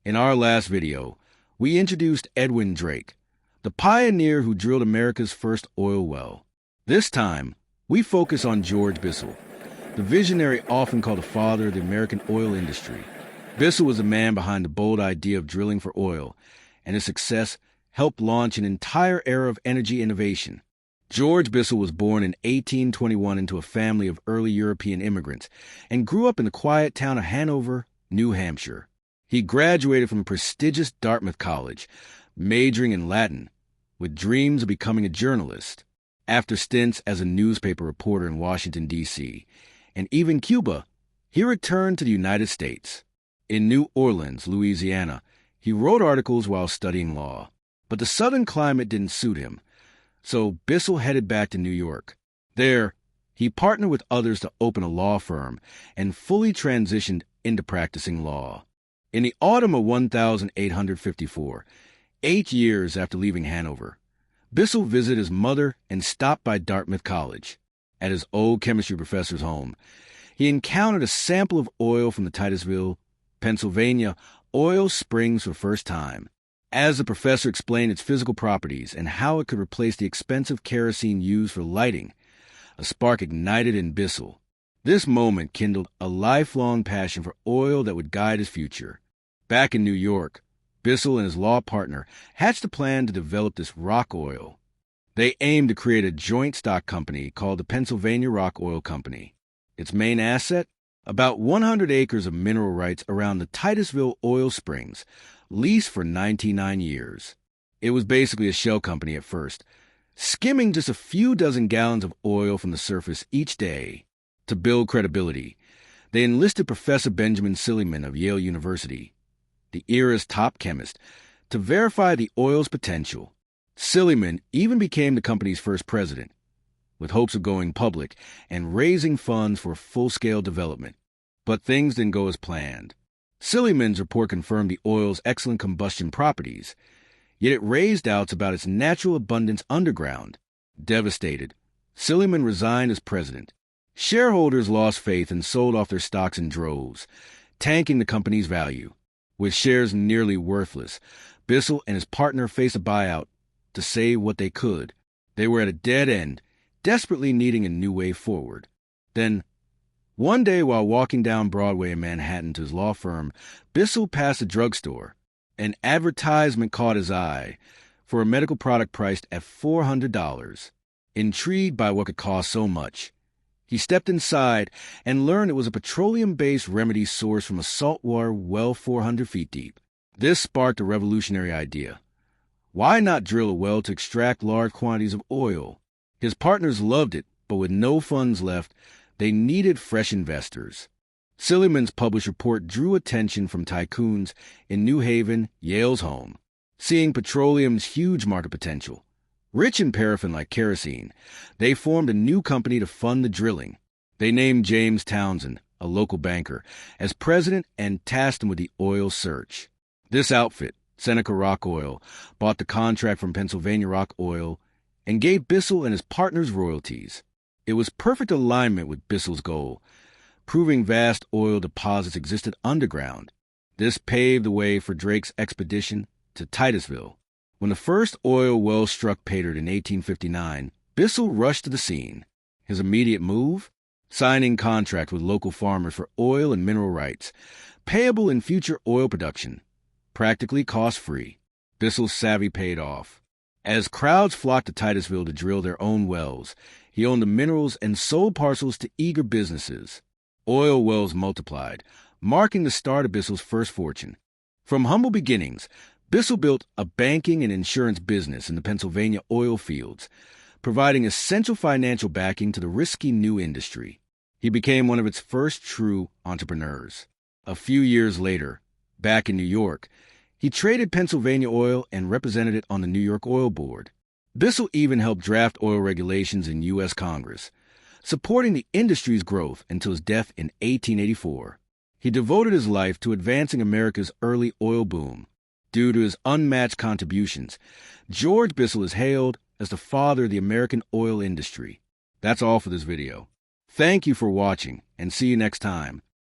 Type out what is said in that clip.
In our last video, we introduced Edwin Drake, the pioneer who drilled America's first oil well. This time, we focus on George Bissell, the visionary often called the father of the American oil industry. Bissell was the man behind the bold idea of drilling for oil, and his success helped launch an entire era of energy innovation. George Bissell was born in 1821 into a family of early European immigrants and grew up in the quiet town of Hanover, New Hampshire. He graduated from prestigious Dartmouth College, majoring in Latin, with dreams of becoming a journalist. After stints as a newspaper reporter in Washington, D.C., and even Cuba, he returned to the United States. In New Orleans, Louisiana, he wrote articles while studying law. But the southern climate didn't suit him, so Bissell headed back to New York. There, he partnered with others to open a law firm and fully transitioned into practicing law. In the autumn of 1854, 8 years after leaving Hanover, Bissell visited his mother and stopped by Dartmouth College. At his old chemistry professor's home, he encountered a sample of oil from the Titusville, Pennsylvania, oil springs for the first time. As the professor explained its physical properties and how it could replace the expensive kerosene used for lighting, a spark ignited in Bissell. This moment kindled a lifelong passion for oil that would guide his future. Back in New York, Bissell and his law partner hatched a plan to develop this rock oil. They aimed to create a joint stock company called the Pennsylvania Rock Oil Company. Its main asset? About 100 acres of mineral rights around the Titusville oil springs, leased for 99 years. It was basically a shell company at first, skimming just a few dozen gallons of oil from the surface each day. To build credibility, they enlisted Professor Benjamin Silliman of Yale University, the era's top chemist, to verify the oil's potential. Silliman even became the company's first president, with hopes of going public and raising funds for full-scale development. But things didn't go as planned. Silliman's report confirmed the oil's excellent combustion properties, yet it raised doubts about its natural abundance underground. Devastated, Silliman resigned as president. Shareholders lost faith and sold off their stocks in droves, tanking the company's value. With shares nearly worthless, Bissell and his partner faced a buyout to save what they could. They were at a dead end, desperately needing a new way forward. Then, one day while walking down Broadway in Manhattan to his law firm, Bissell passed a drugstore. An advertisement caught his eye for a medical product priced at $400. Intrigued by what could cost so much, he stepped inside and learned it was a petroleum-based remedy sourced from a saltwater well 400 feet deep. This sparked a revolutionary idea. Why not drill a well to extract large quantities of oil? His partners loved it, but with no funds left, they needed fresh investors. Silliman's published report drew attention from tycoons in New Haven, Yale's home. Seeing petroleum's huge market potential, rich in paraffin like kerosene, they formed a new company to fund the drilling. They named James Townsend, a local banker, as president and tasked him with the oil search. This outfit, Seneca Rock Oil, bought the contract from Pennsylvania Rock Oil and gave Bissell and his partners royalties. It was perfect alignment with Bissell's goal, proving vast oil deposits existed underground. This paved the way for Drake's expedition to Titusville. When the first oil well struck pay dirt in 1859, Bissell rushed to the scene. His immediate move? Signing contracts with local farmers for oil and mineral rights, payable in future oil production, practically cost-free. Bissell's savvy paid off. As crowds flocked to Titusville to drill their own wells, he owned the minerals and sold parcels to eager businesses. Oil wells multiplied, marking the start of Bissell's first fortune. From humble beginnings, Bissell built a banking and insurance business in the Pennsylvania oil fields, providing essential financial backing to the risky new industry. He became one of its first true entrepreneurs. A few years later, back in New York, he traded Pennsylvania oil and represented it on the New York Oil Board. Bissell even helped draft oil regulations in U.S. Congress, supporting the industry's growth until his death in 1884. He devoted his life to advancing America's early oil boom. Due to his unmatched contributions, George Bissell is hailed as the father of the American oil industry. That's all for this video. Thank you for watching, and see you next time.